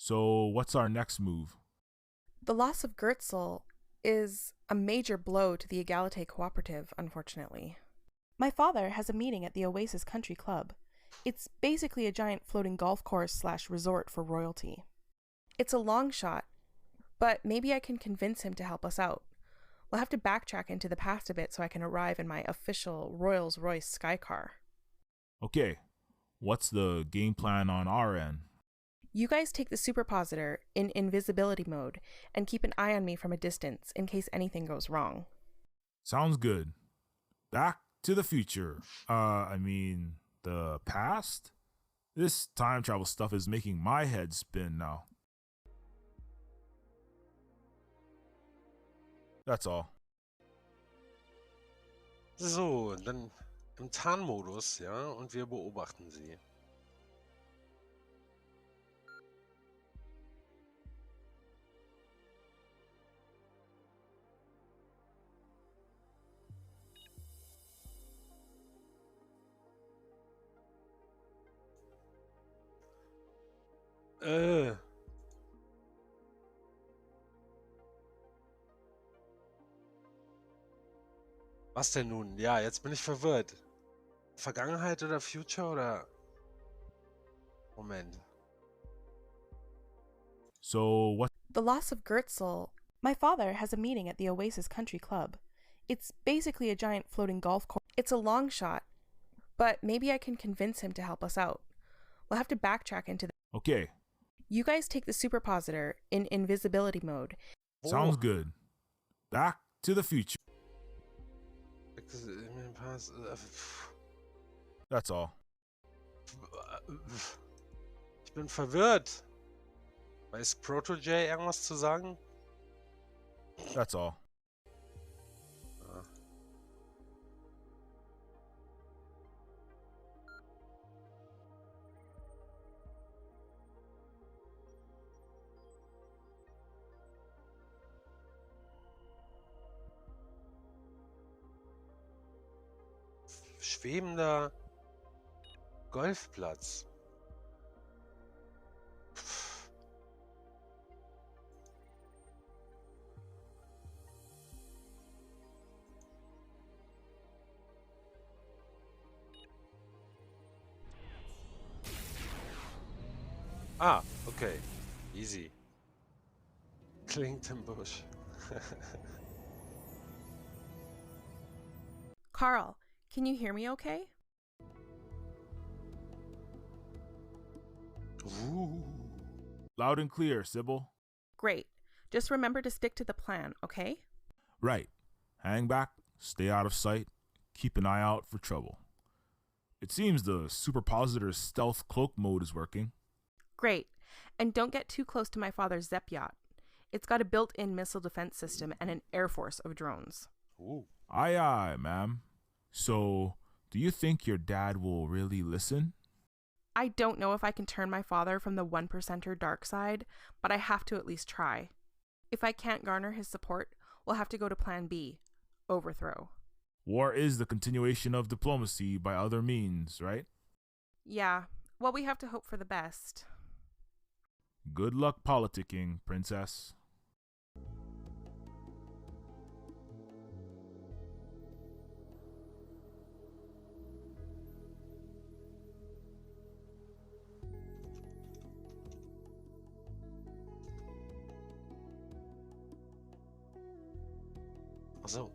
So, what's our next move? The loss of Gertzel is a major blow to the Egalite Cooperative, unfortunately. My father has a meeting at the Oasis Country Club. It's basically a giant floating golf course / resort for royalty. It's a long shot, but maybe I can convince him to help us out. We'll have to backtrack into the past a bit so I can arrive in my official Rolls-Royce Sky car. Okay, what's the game plan on our end? You guys take the superpositor in invisibility mode and keep an eye on me from a distance in case anything goes wrong. Sounds good. Back to the future. The past? This time travel stuff is making my head spin now. That's all. So, dann im Tarnmodus, ja, und wir beobachten sie. Was denn nun? Ja, jetzt bin ich verwirrt. Vergangenheit oder Future oder... Moment. So, what? The loss of Gertzel. My father has a meeting at the Oasis Country Club. It's basically a giant floating golf course. It's a long shot, but maybe I can convince him to help us out. We'll have to backtrack into the... Okay, You guys take the superpositor in invisibility mode. sounds good. Back to the future. That's all. Ich bin verwirrt. Weiß Proto-J irgendwas zu sagen? That's all. Schwebender Golfplatz. Ah, okay. Easy. Klingt im Busch. Carl, can you hear me okay? Ooh. Loud and clear, Sybil. Great. Just remember to stick to the plan, okay? Right. Hang back, stay out of sight, keep an eye out for trouble. It seems the superpositor's stealth cloak mode is working. Great. And don't get too close to my father's Zep yacht. It's got a built-in missile defense system and an air force of drones. Ooh. Aye, aye, ma'am. So, do you think your dad will really listen? I don't know if I can turn my father from the 1%er dark side, but I have to at least try. If I can't garner his support, we'll have to go to Plan B, overthrow. War is the continuation of diplomacy by other means, right? Yeah, well, we have to hope for the best. Good luck politicking, princess. Ach so.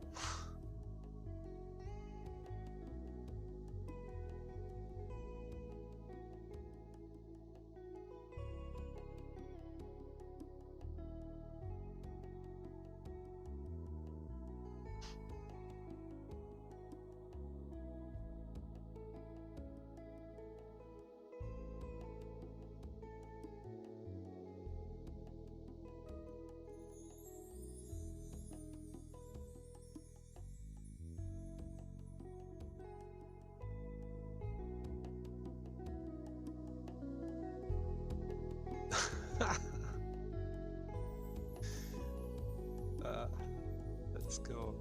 Let's go.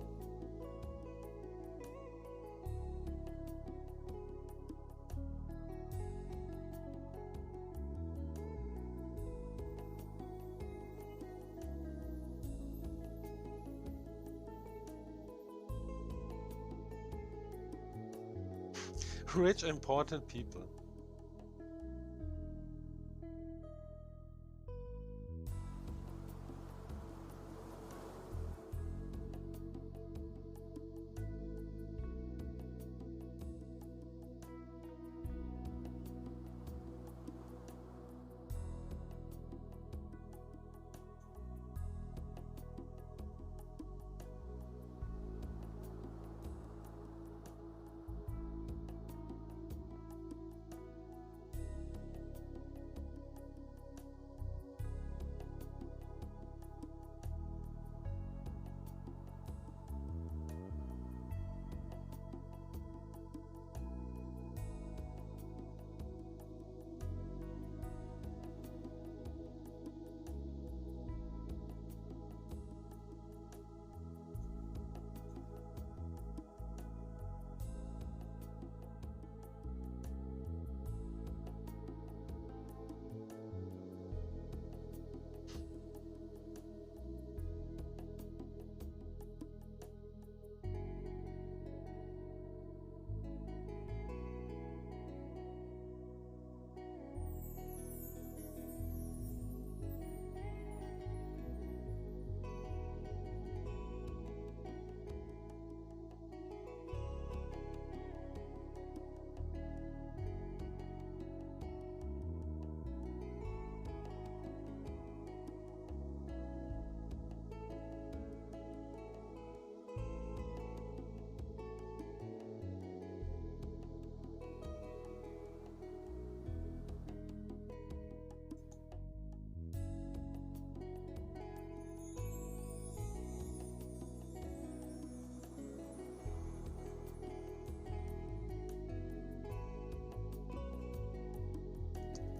Rich, important people.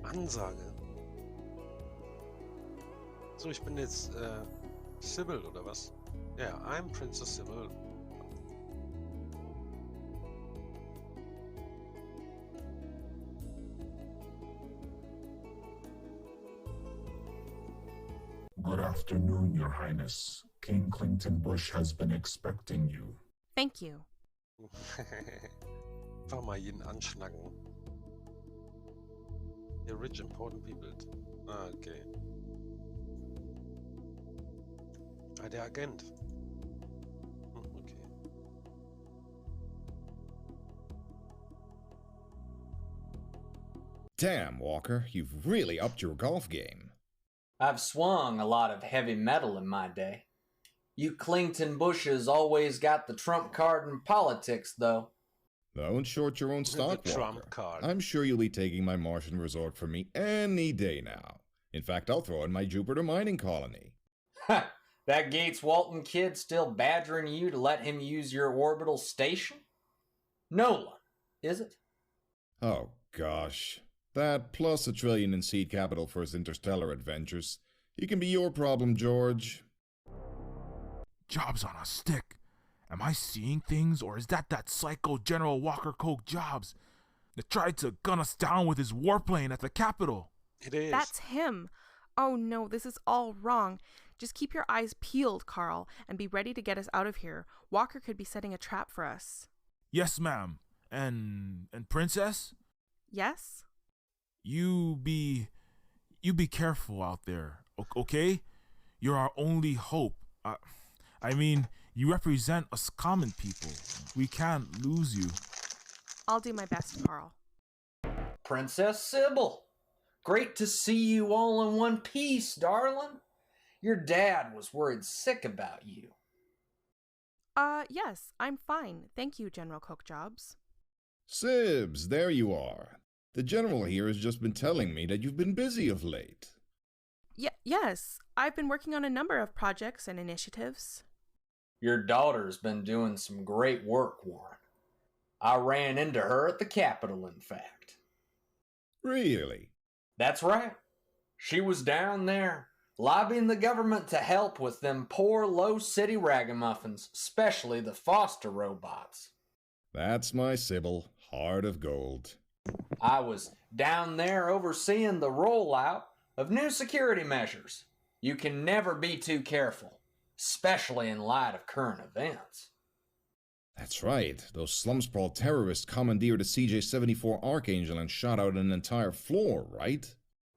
Ansage. So, ich bin jetzt Sybil oder was? Ja, I'm Princess Sybil. Good afternoon, Your Highness. King Clinton Bush has been expecting you. Thank you. Einfach mal jeden anschnacken. The rich important people. Ah, okay. Ah, der Agent. Okay. Damn, Walker, you've really upped your golf game. I've swung a lot of heavy metal in my day. You Clington Bushes always got the trump card in politics, though. Don't short your own stock, The trump Walker. card. I'm sure you'll be taking my Martian resort from me any day now. In fact, I'll throw in my Jupiter mining colony. Ha! That Gates Walton kid still badgering you to let him use your orbital station? Nolan, is it? Oh, gosh. That plus $1 trillion in seed capital for his interstellar adventures. He can be your problem, George. Jobs on a stick. Am I seeing things, or is that psycho General Walker Coke Jobs that tried to gun us down with his warplane at the Capitol? It is. That's him. Oh no, this is all wrong. Just keep your eyes peeled, Carl, and be ready to get us out of here. Walker could be setting a trap for us. Yes, ma'am. And Princess? Yes? You be careful out there, okay? You're our only hope. I mean, you represent us common people. We can't lose you. I'll do my best, Carl. Princess Sybil, great to see you all in one piece, darling. Your dad was worried sick about you. Yes, I'm fine. Thank you, General Coke Jobs. Sibs, there you are. The General here has just been telling me that you've been busy of late. Yes, I've been working on a number of projects and initiatives. Your daughter's been doing some great work, Warren. I ran into her at the Capitol, in fact. Really? That's right. She was down there, lobbying the government to help with them poor low-city ragamuffins, especially the foster robots. That's my Sybil, heart of gold. I was down there overseeing the rollout of new security measures. You can never be too careful, especially in light of current events. That's right. Those slum-sprawl terrorists commandeered a CJ-74 Archangel and shot out an entire floor, right?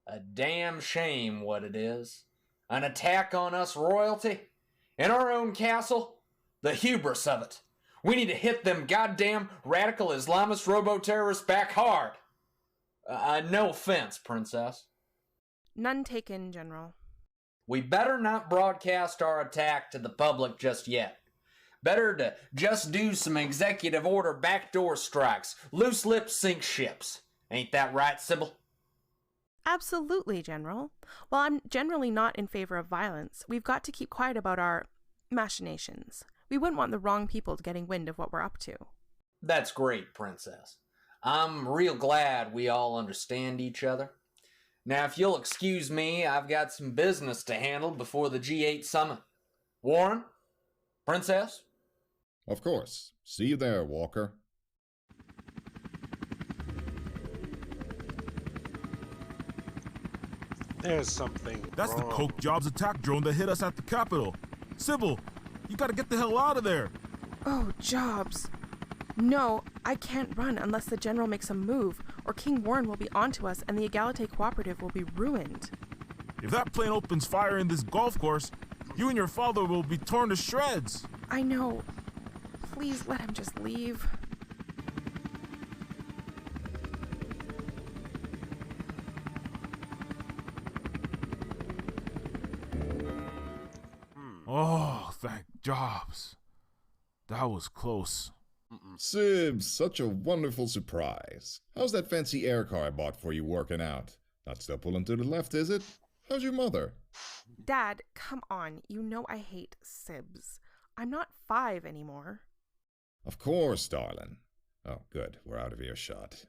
A damn shame what it is. An attack on us royalty? In our own castle? The hubris of it. We need to hit them goddamn radical Islamist robo-terrorists back hard. No offense, Princess. None taken, General. We better not broadcast our attack to the public just yet. Better to just do some executive order backdoor strikes. Loose lips sink ships. Ain't that right, Sybil? Absolutely, General. While I'm generally not in favor of violence, we've got to keep quiet about our machinations. We wouldn't want the wrong people getting wind of what we're up to. That's great, Princess. I'm real glad we all understand each other. Now, if you'll excuse me, I've got some business to handle before the G8 summit. Warren? Princess? Of course. See you there, Walker. There's something That's wrong. the Coke Jobs attack drone that hit us at the Capitol. Sybil, you gotta get the hell out of there. Oh, Jobs. No, I can't run unless the General makes a move, or King Warren will be onto us and the Egalite Cooperative will be ruined. If that plane opens fire in this golf course, you and your father will be torn to shreds. I know. Please let him just leave. Oh, thank Jobs. That was close. Sib, such a wonderful surprise. How's that fancy air car I bought for you working out? Not still pulling to the left, is it? How's your mother? Dad, come on. You know I hate sibs. I'm not 5 anymore. Of course, darling. Oh, good. We're out of earshot.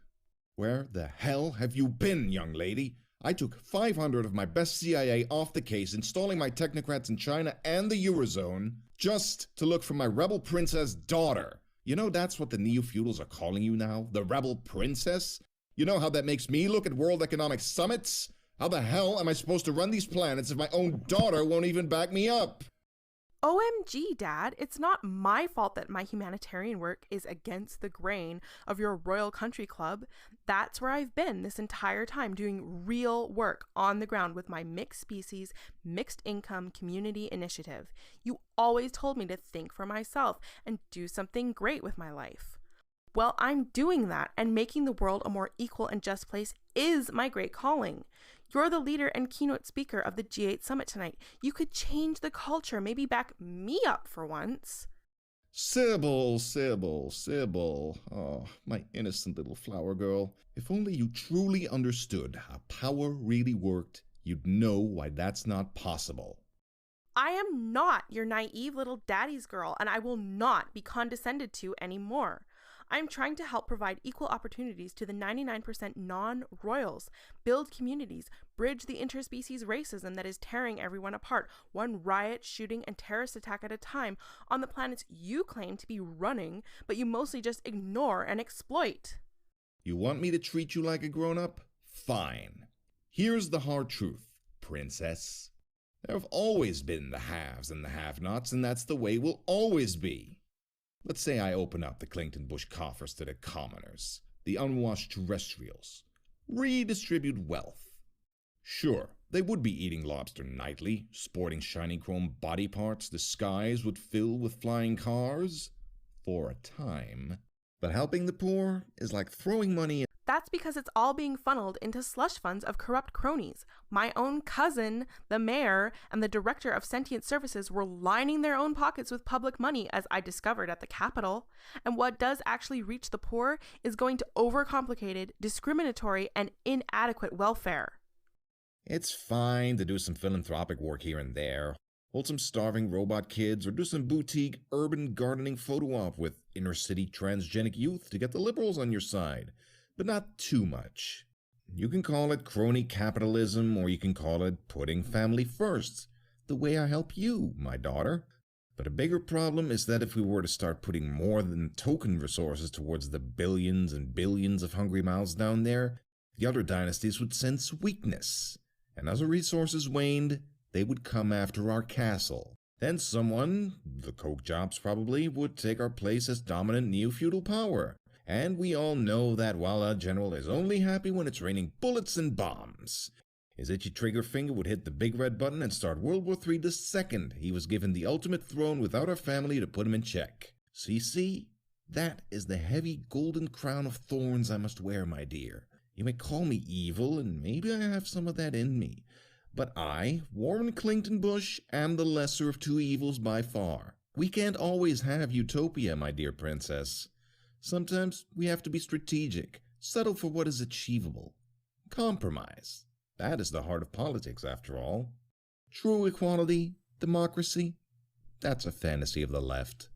Where the hell have you been, young lady? I took 500 of my best CIA off the case, installing my technocrats in China and the Eurozone, just to look for my rebel princess daughter. You know that's what the NeoFeudals are calling you now? The rebel princess? You know how that makes me look at World Economic Summits? How the hell am I supposed to run these planets if my own daughter won't even back me up? OMG, Dad, it's not my fault that my humanitarian work is against the grain of your Royal Country Club. That's where I've been this entire time, doing real work on the ground with my mixed species, mixed income community initiative. You always told me to think for myself and do something great with my life. Well, I'm doing that, and making the world a more equal and just place is my great calling. You're the leader and keynote speaker of the G8 summit tonight. You could change the culture, maybe back me up for once. Sybil, Sybil, Sybil. Oh, my innocent little flower girl. If only you truly understood how power really worked, you'd know why that's not possible. I am not your naive little daddy's girl, and I will not be condescended to anymore. I'm trying to help provide equal opportunities to the 99% non-royals, build communities, bridge the interspecies racism that is tearing everyone apart, one riot, shooting, and terrorist attack at a time on the planets you claim to be running, but you mostly just ignore and exploit. You want me to treat you like a grown-up? Fine. Here's the hard truth, princess. There have always been the haves and the have-nots, and that's the way it will always be. Let's say I open up the Clington Bush coffers to the commoners, the unwashed terrestrials, redistribute wealth. Sure, they would be eating lobster nightly, sporting shiny chrome body parts the skies would fill with flying cars, for a time. But helping the poor is like throwing money. That's because it's all being funneled into slush funds of corrupt cronies. My own cousin, the mayor, and the director of Sentient Services were lining their own pockets with public money, as I discovered at the Capitol. And what does actually reach the poor is going to overcomplicated, discriminatory, and inadequate welfare. It's fine to do some philanthropic work here and there, hold some starving robot kids, or do some boutique urban gardening photo op with inner-city transgenic youth to get the liberals on your side. But not too much. You can call it crony capitalism, or you can call it putting family first, the way I help you, my daughter. But a bigger problem is that if we were to start putting more than token resources towards the billions and billions of hungry mouths down there, the other dynasties would sense weakness. And as our resources waned, they would come after our castle. Then someone, the coke jobs probably, would take our place as dominant neo-feudal power. And we all know that while our general is only happy when it's raining bullets and bombs, his itchy trigger finger would hit the big red button and start World War III the second he was given the ultimate throne without our family to put him in check. So you see, that is the heavy golden crown of thorns I must wear, my dear. You may call me evil, and maybe I have some of that in me. But I, Warren Clinton Bush, am the lesser of two evils by far. We can't always have utopia, my dear princess. Sometimes we have to be strategic, settle for what is achievable. Compromise. That is the heart of politics, after all. True equality, democracy, that's a fantasy of the left.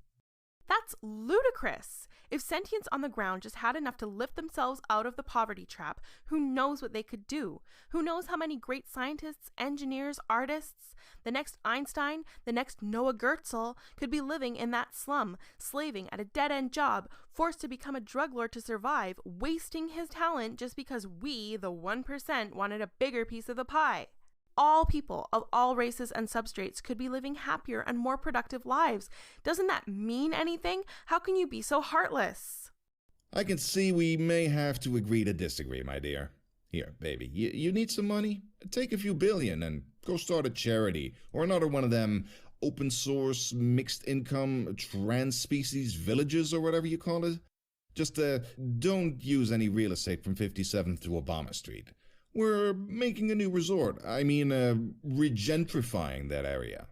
That's ludicrous. If sentients on the ground just had enough to lift themselves out of the poverty trap, who knows what they could do? Who knows how many great scientists, engineers, artists, the next Einstein, the next Noah Goetzel could be living in that slum, slaving at a dead-end job, forced to become a drug lord to survive, wasting his talent just because we, the 1%, wanted a bigger piece of the pie. All people of all races and substrates could be living happier and more productive lives. Doesn't that mean anything? How can you be so heartless? I can see we may have to agree to disagree, my dear. Here, baby, you need some money? Take a few billion and go start a charity or another one of them open source, mixed income, trans-species villages or whatever you call it. Just don't use any real estate from 57th to Obama Street. We're making a new resort. I mean, regentrifying that area.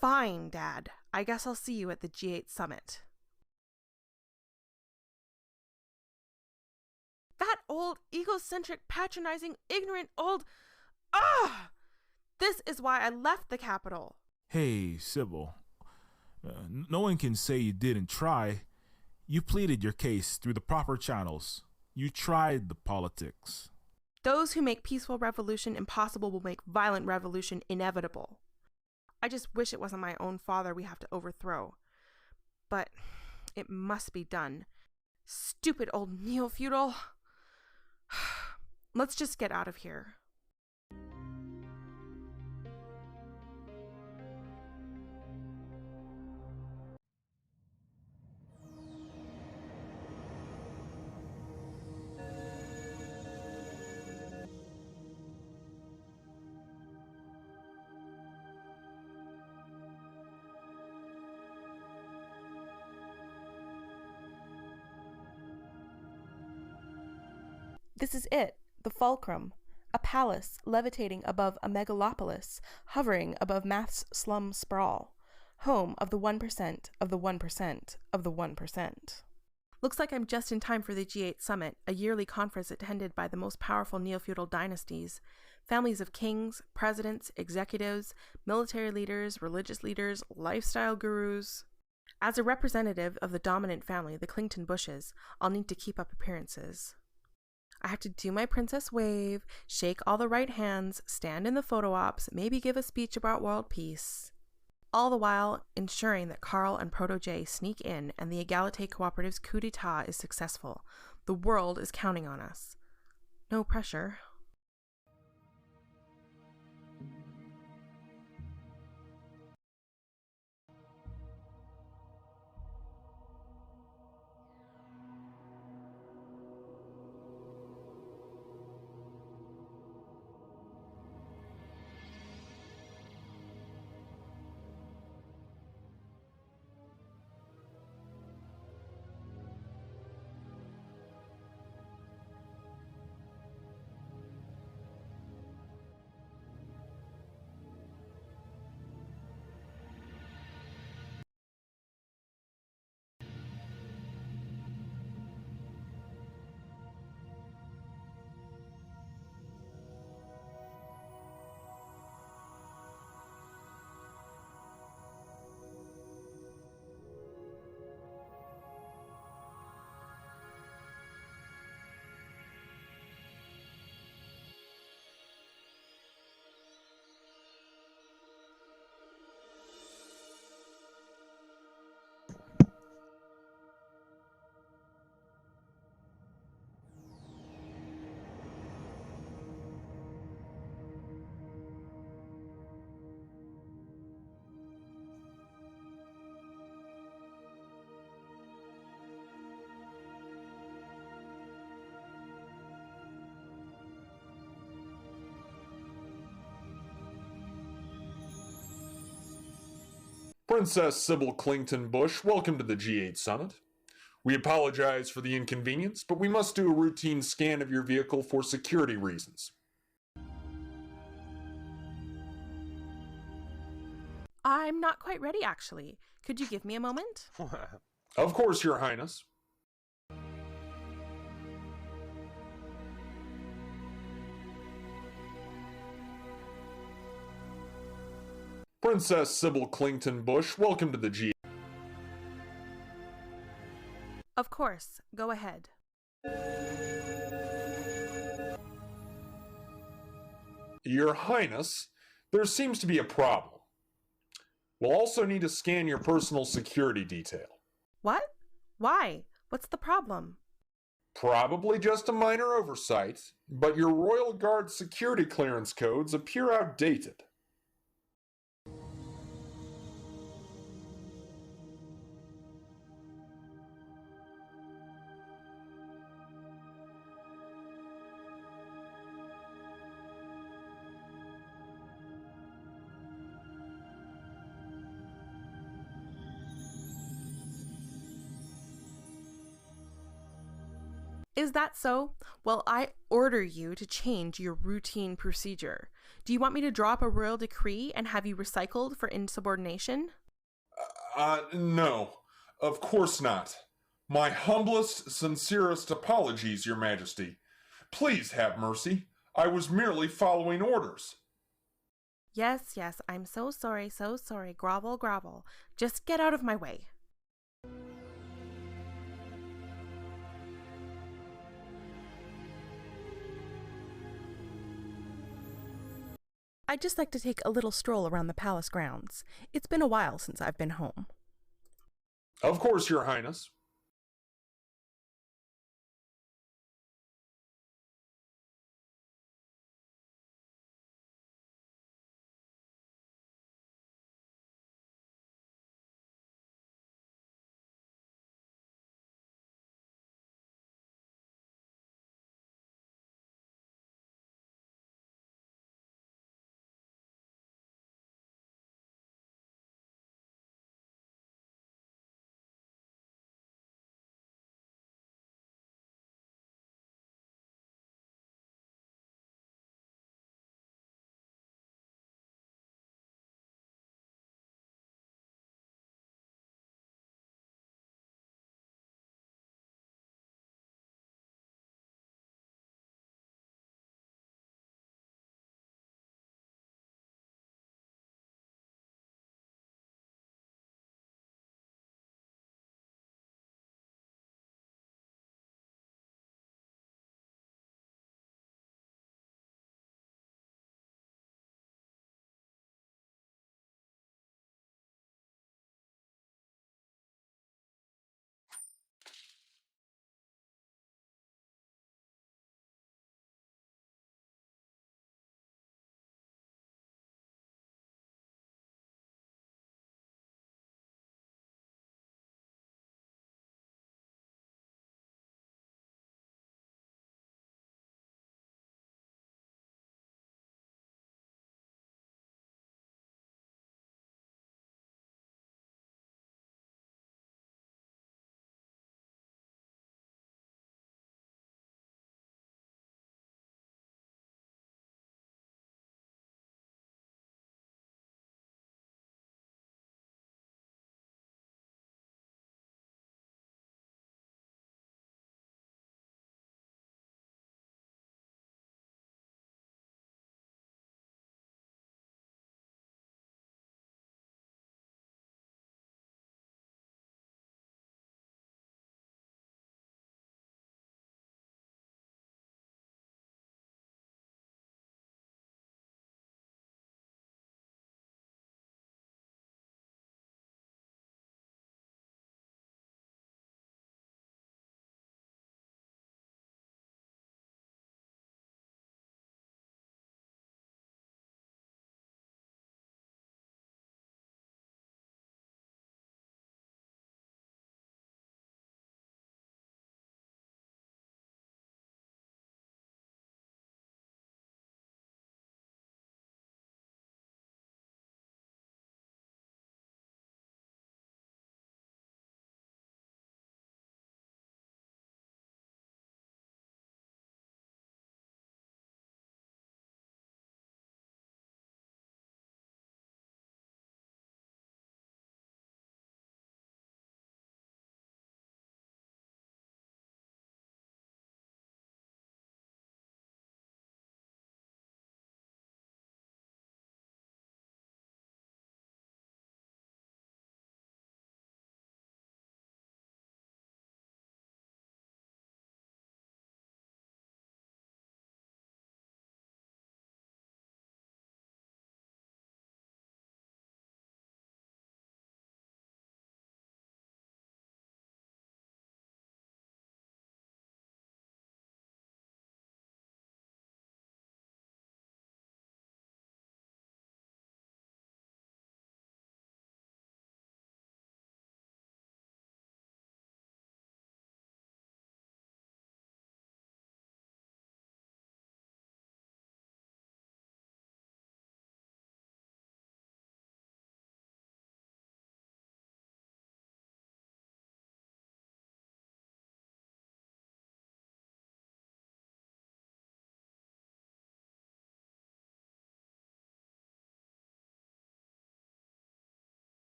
Fine, Dad. I guess I'll see you at the G8 summit. That old, egocentric, patronizing, ignorant old... Ah! This is why I left the capital. Hey, Sybil. No one can say you didn't try. You pleaded your case through the proper channels. You tried the politics. Those who make peaceful revolution impossible will make violent revolution inevitable. I just wish it wasn't my own father we have to overthrow. But it must be done. Stupid old neo-feudal. Let's just get out of here. This is it, the fulcrum, a palace levitating above a megalopolis, hovering above math's slum sprawl, home of the 1% of the 1% of the 1%. Looks like I'm just in time for the G8 summit, a yearly conference attended by the most powerful neo-feudal dynasties, families of kings, presidents, executives, military leaders, religious leaders, lifestyle gurus. As a representative of the dominant family, the Clinton Bushes, I'll need to keep up appearances. I have to do my princess wave, shake all the right hands, stand in the photo ops, maybe give a speech about world peace. All the while ensuring that Carl and Proto-J sneak in and the Egalite Cooperative's coup d'etat is successful. The world is counting on us. No pressure. Princess Sybil Clington Bush, welcome to the G8 Summit. We apologize for the inconvenience, but we must do a routine scan of your vehicle for security reasons. I'm not quite ready, actually. Could you give me a moment? Of course, Your Highness. Princess Sybil Clington Bush, welcome to the G8. Of course. Go ahead. Your Highness, there seems to be a problem. We'll also need to scan your personal security detail. What? Why? What's the problem? Probably just a minor oversight, but your Royal Guard security clearance codes appear outdated. Is that so? Well, I order you to change your routine procedure. Do you want me to draw up a royal decree and have you recycled for insubordination? No. Of course not. My humblest, sincerest apologies, Your Majesty. Please have mercy. I was merely following orders. Yes, I'm so sorry, so sorry. Grovel, grovel. Just get out of my way. I'd just like to take a little stroll around the palace grounds. It's been a while since I've been home. Of course, Your Highness.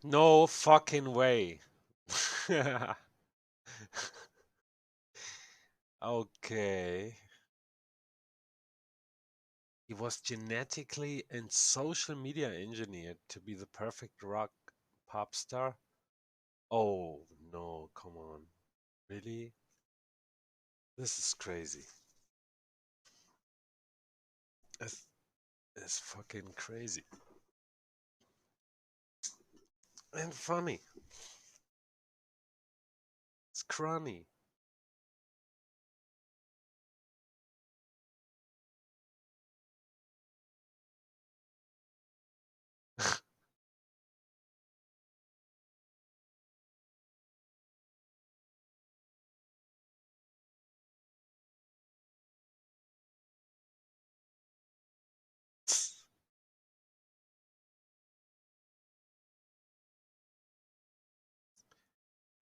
No fucking way. Okay. He was genetically and social media engineered to be the perfect rock pop star? Oh, no, come on. Really? This is crazy. It's fucking crazy. And funny. It's crummy.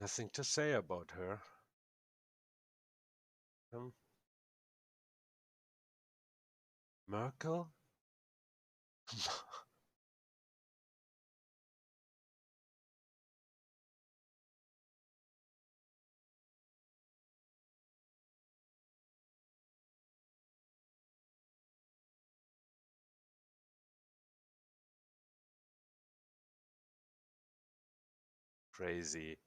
Nothing to say about her. Merkel? Crazy.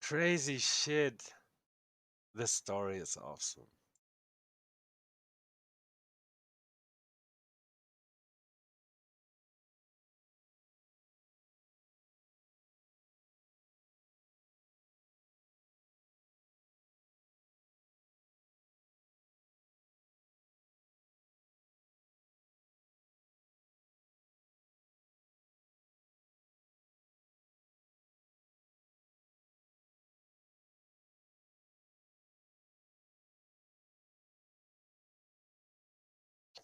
Crazy shit. This story is awesome.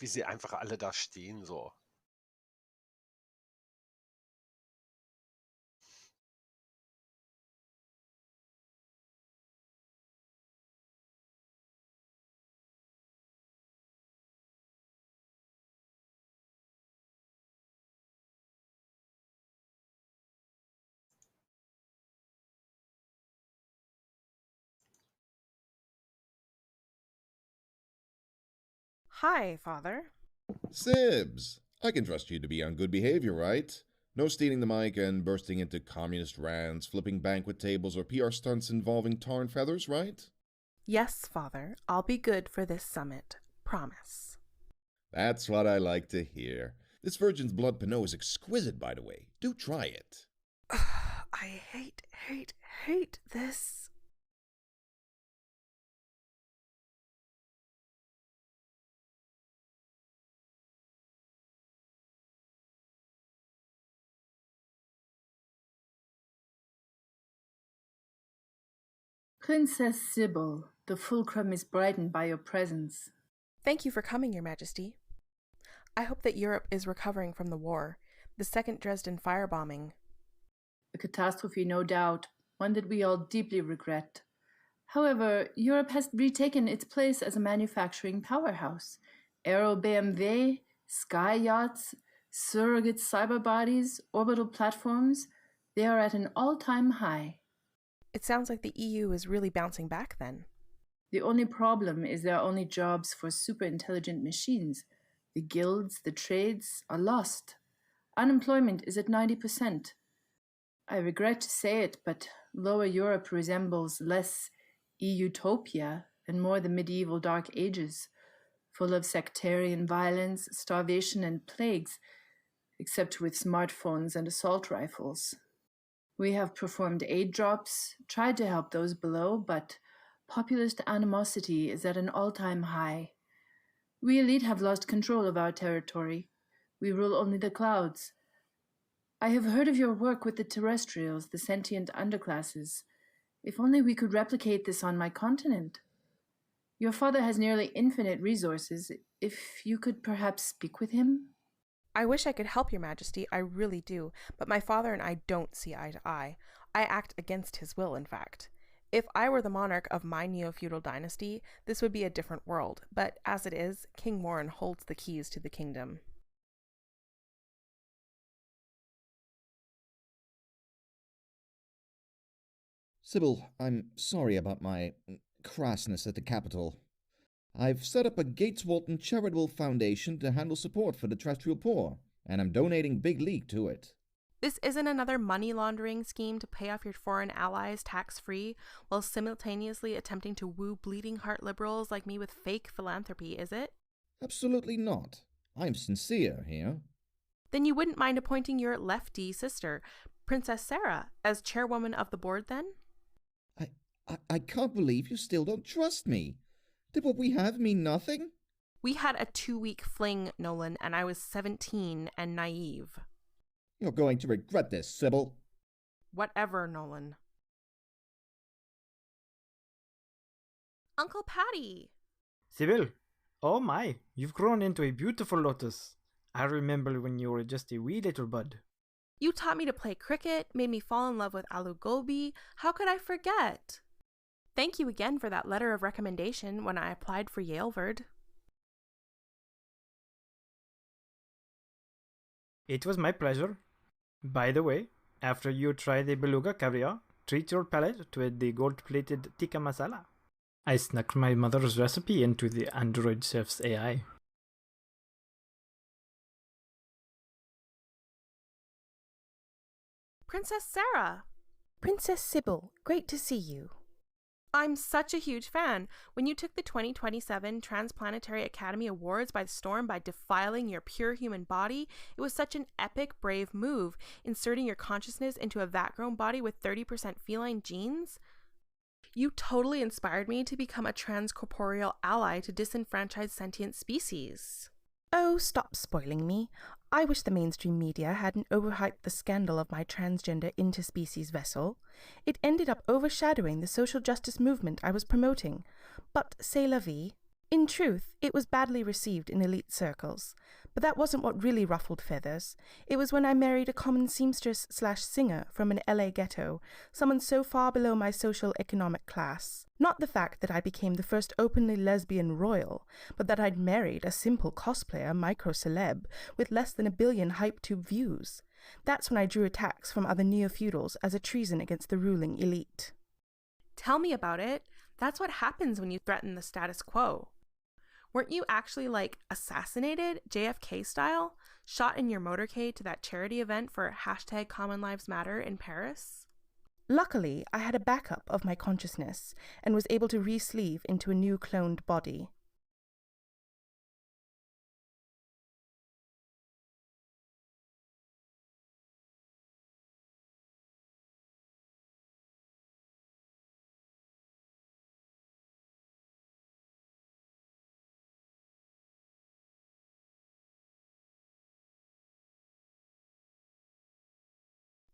Wie sie einfach alle da stehen so. Hi, Father. Sibs, I can trust you to be on good behavior, right? No stealing the mic and bursting into communist rants, flipping banquet tables, or PR stunts involving tar and feathers, right? Yes, Father. I'll be good for this summit. Promise. That's what I like to hear. This virgin's blood Pinot is exquisite, by the way. Do try it. I hate this. Princess Sybil, the fulcrum is brightened by your presence. Thank you for coming, Your Majesty. I hope that Europe is recovering from the war, the second Dresden firebombing. A catastrophe, no doubt, one that we all deeply regret. However, Europe has retaken its place as a manufacturing powerhouse. Aero BMW, sky yachts, surrogate cyber bodies, orbital platforms, they are at an all-time high. It sounds like the EU is really bouncing back then. The only problem is there are only jobs for super intelligent machines. The guilds, the trades are lost. Unemployment is at 90%. I regret to say it, but Lower Europe resembles less EU-topia and more the medieval Dark Ages, full of sectarian violence, starvation, and plagues, except with smartphones and assault rifles. We have performed aid drops, tried to help those below, but populist animosity is at an all-time high. We elite have lost control of our territory. We rule only the clouds. I have heard of your work with the terrestrials, the sentient underclasses. If only we could replicate this on my continent. Your father has nearly infinite resources. If you could perhaps speak with him? I wish I could help, Your Majesty, I really do, but my father and I don't see eye to eye. I act against his will, in fact. If I were the monarch of my neo-feudal dynasty, this would be a different world, but as it is, King Warren holds the keys to the kingdom. Sybil, I'm sorry about my crassness at the Capitol. I've set up a Gates Walton Charitable Foundation to handle support for the terrestrial poor, and I'm donating Big League to it. This isn't another money laundering scheme to pay off your foreign allies tax-free while simultaneously attempting to woo bleeding heart liberals like me with fake philanthropy, is it? Absolutely not. I'm sincere here. Then you wouldn't mind appointing your lefty sister, Princess Sarah, as chairwoman of the board then? I can't believe you still don't trust me. Did what we have mean nothing? We had a 2-week fling, Nolan, and I was 17 and naive. You're going to regret this, Sybil. Whatever, Nolan. Uncle Patty! Sybil, oh my, you've grown into a beautiful lotus. I remember when you were just a wee little bud. You taught me to play cricket, made me fall in love with Alu Gobi. How could I forget? Thank you again for that letter of recommendation when I applied for Yalevard. It was my pleasure. By the way, after you try the beluga caviar, treat your palate to the gold-plated tikka masala. I snuck my mother's recipe into the android chef's AI. Princess Sarah! Princess Sybil, great to see you. I'm such a huge fan. When you took the 2027 Transplanetary Academy Awards by storm by defiling your pure human body, it was such an epic, brave move, inserting your consciousness into a vat-grown body with 30% feline genes. You totally inspired me to become a transcorporeal ally to disenfranchised sentient species. Oh, stop spoiling me. I wish the mainstream media hadn't overhyped the scandal of my transgender interspecies vessel. It ended up overshadowing the social justice movement I was promoting. But c'est la vie. In truth, it was badly received in elite circles. But that wasn't what really ruffled feathers. It was when I married a common seamstress/singer from an LA ghetto, someone so far below my social economic class. Not the fact that I became the first openly lesbian royal, but that I'd married a simple cosplayer micro-celeb with less than 1 billion hype-tube views. That's when I drew attacks from other neo-feudals as a treason against the ruling elite. Tell me about it. That's what happens when you threaten the status quo. Weren't you actually, assassinated, JFK style, shot in your motorcade to that charity event for #CommonLivesMatter in Paris? Luckily, I had a backup of my consciousness and was able to re-sleeve into a new cloned body.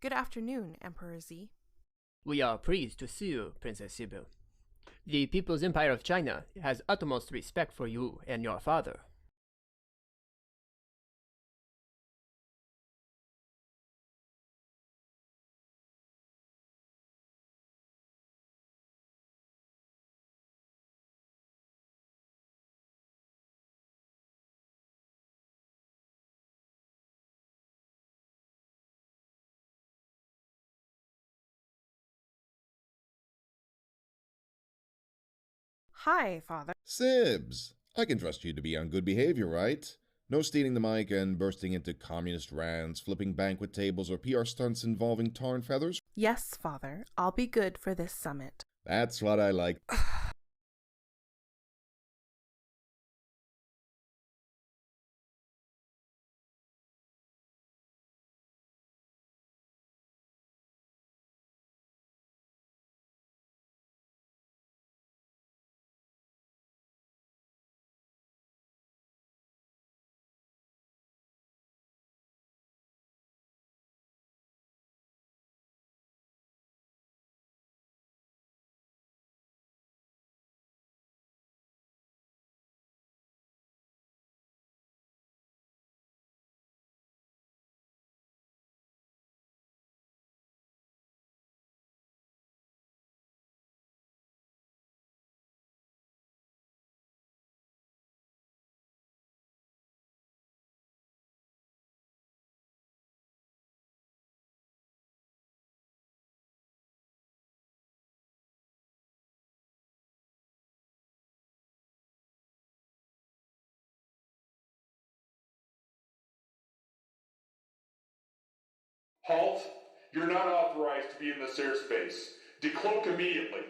Good afternoon, Emperor Z. We are pleased to see you, Princess Sybil. The People's Empire of China has utmost respect for you and your father. Hi, Father. Sibs, I can trust you to be on good behavior, right? No stealing the mic and bursting into communist rants, flipping banquet tables, or PR stunts involving tar and feathers? Yes, Father. I'll be good for this summit. That's what I like. Halt! You're not authorized to be in this airspace. Decloak immediately.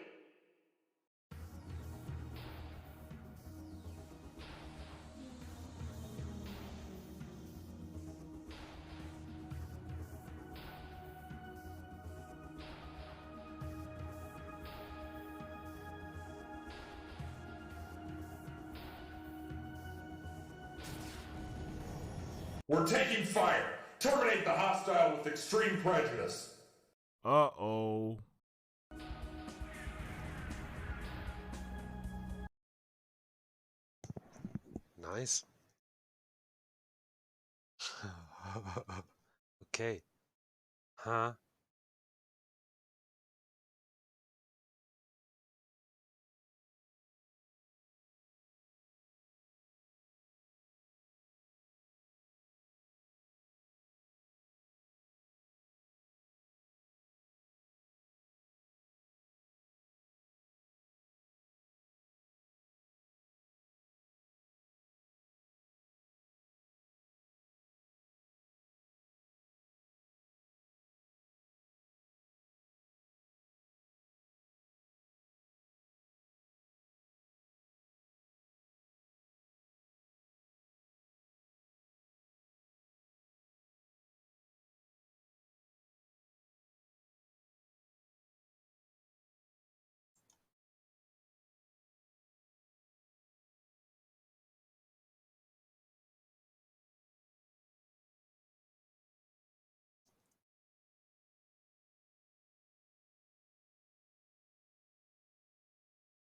We're taking fire. Terminate the hostile with extreme prejudice. Uh-oh. Nice. Okay. Huh?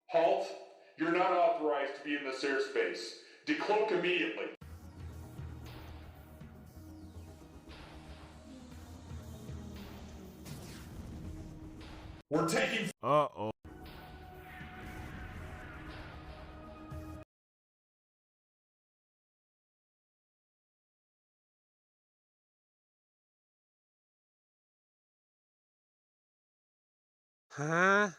Halt! You're not authorized to be in this airspace. Decloak immediately. We're taking... Uh-oh. Huh?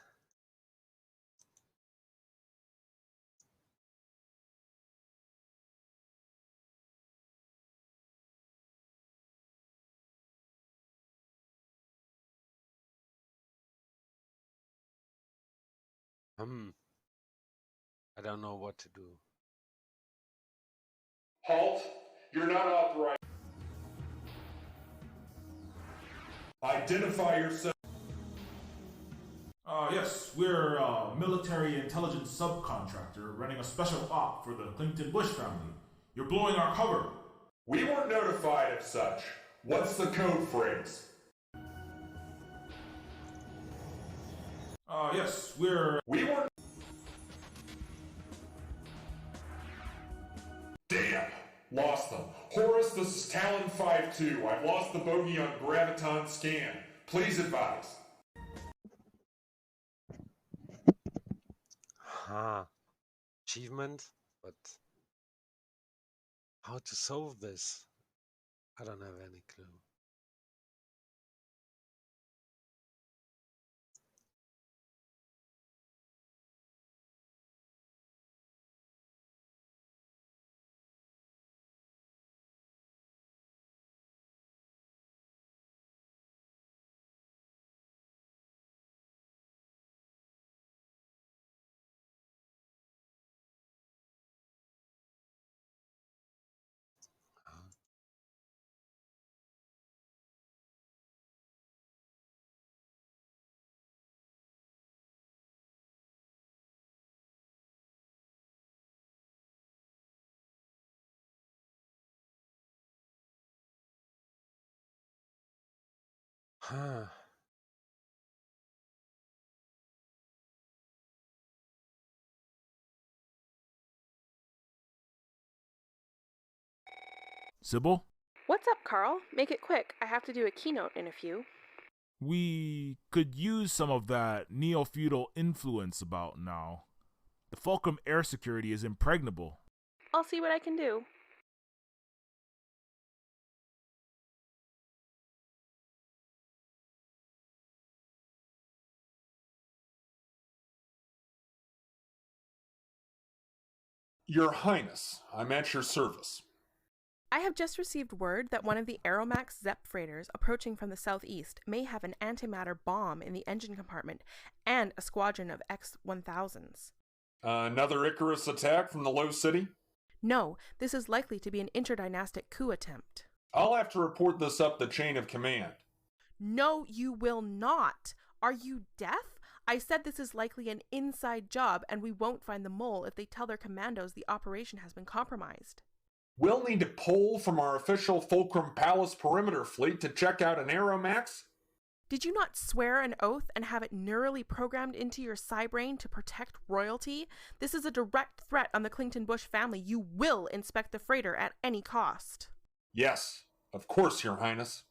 I don't know what to do. Halt! You're not authorized. Identify yourself. Yes, we're a military intelligence subcontractor running a special op for the Clinton Bush family. You're blowing our cover. We weren't notified of such. What's the code phrase? Yes, we're... We weren't... Damn! Lost them. Horus, this is Talon 5-2. I've lost the bogey on Graviton scan. Please advise. Huh. Achievement? But how to solve this? I don't have any clue. Huh. Sybil? What's up, Carl? Make it quick. I have to do a keynote in a few. We could use some of that neo-feudal influence about now. The Fulcrum air security is impregnable. I'll see what I can do. Your Highness, I'm at your service. I have just received word that one of the Aeromax Zepp freighters approaching from the southeast may have an antimatter bomb in the engine compartment and a squadron of X-1000s. Another Icarus attack from the Low City? No, this is likely to be an interdynastic coup attempt. I'll have to report this up the chain of command. No, you will not. Are you deaf? I said this is likely an inside job, and we won't find the mole if they tell their commandos the operation has been compromised. We'll need to pull from our official Fulcrum Palace perimeter fleet to check out an Aeromax. Did you not swear an oath and have it neurally programmed into your cybrain to protect royalty? This is a direct threat on the Clinton Bush family. You will inspect the freighter at any cost. Yes, of course, Your Highness.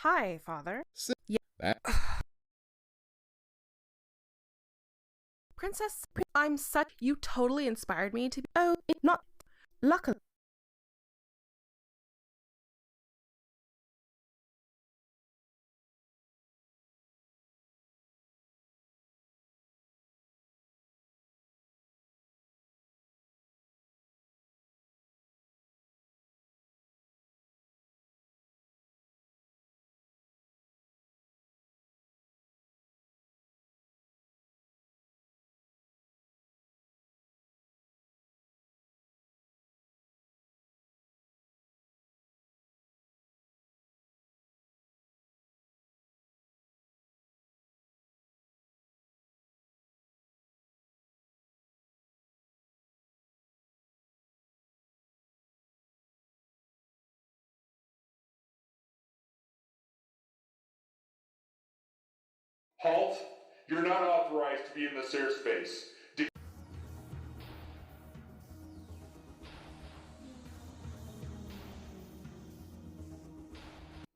Hi, Father. Princess, I'm such... You totally inspired me to be... Oh, not... Luckily. Halt! You're not authorized to be in this airspace.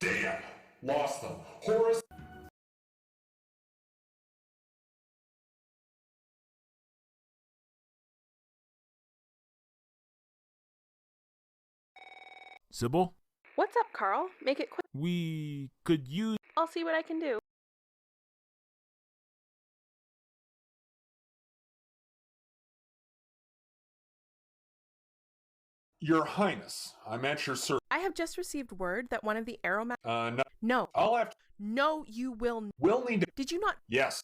Damn! Lost them. Horace... Sybil, What's up, Carl? Make it quick. we could use... I'll see what I can do. Your Highness, I'm at your service. I have just received word that one of the Aeromax... No. No. I'll have to... No, you will... We'll need to... Did you not... Yes.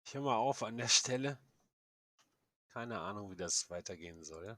Ich höre mal auf an der Stelle. Keine Ahnung, wie das weitergehen soll.